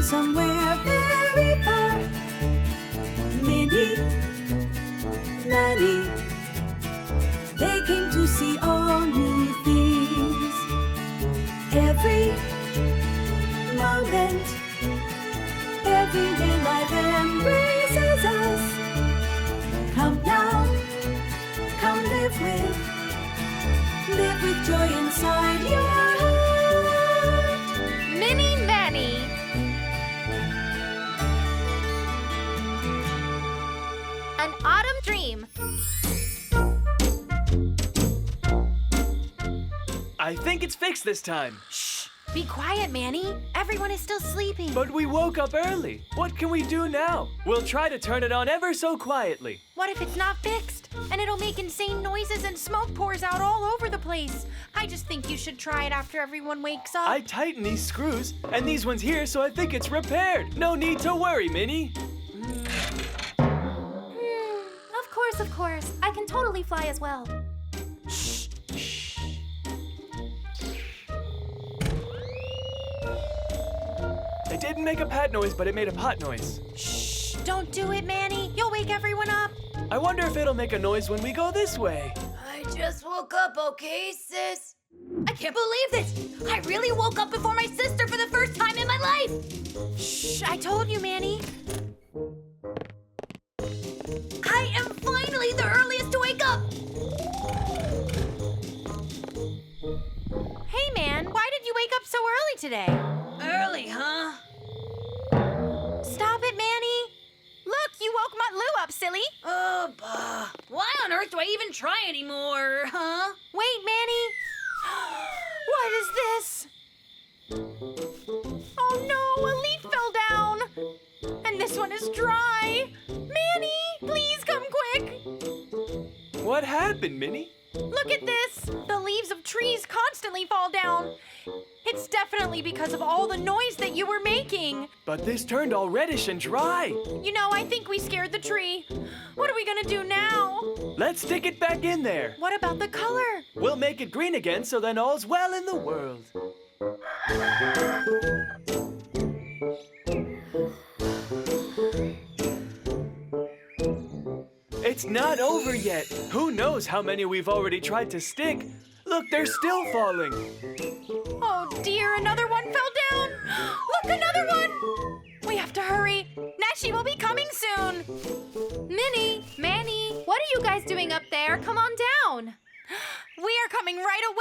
somewhere very far. Minnie, Manny, they came to see all new things. Every moment, everyday life embraces us. Come now, come live with joy inside your heart. Mini Manny. An autumn dream. I think it's fixed this time. Shh! Be quiet, Manny. Everyone is still sleeping. But we woke up early. What can we do now? We'll try to turn it on ever so quietly. What if it's not fixed? And it'll make insane noises and smoke pours out all over the place. I just think you should try it after everyone wakes up. I tightened these screws, and these ones here, so I think it's repaired. No need to worry, Minnie. Of course. I can totally fly as well. Shh, shh. It didn't make a pat noise, but it made a pot noise. Shh! Don't do it, Manny. You'll wake everyone up. I wonder if it'll make a noise when we go this way. I just woke up, okay, sis? I can't believe this! I really woke up before my sister for the first time in my life! Shh! I told you, Manny. I am finally the earliest to wake up! Hey, man, why did you wake up so early today? Early, huh? Stop it, Manny. Look, you woke Mutlu up, silly. Oh, bah. Why on earth do I even try anymore, huh? Wait, Manny. What is this? Oh no, a leaf fell down. And this one is dry. Manny, please come quick. What happened, Minnie? Look at this. The leaves of trees constantly fall down. It's definitely because of all the noise that you were making. But this turned all reddish and dry. You know, I think we scared the tree. What are we gonna do now? Let's stick it back in there. What about the color? We'll make it green again, so then all's well in the world. It's not over yet. Who knows how many we've already tried to stick? Look, they're still falling. Oh dear, another one fell down. Look, another one. We have to hurry. Neşe will be coming soon. Minnie, Manny, what are you guys doing up there? Come on down. We are coming right away.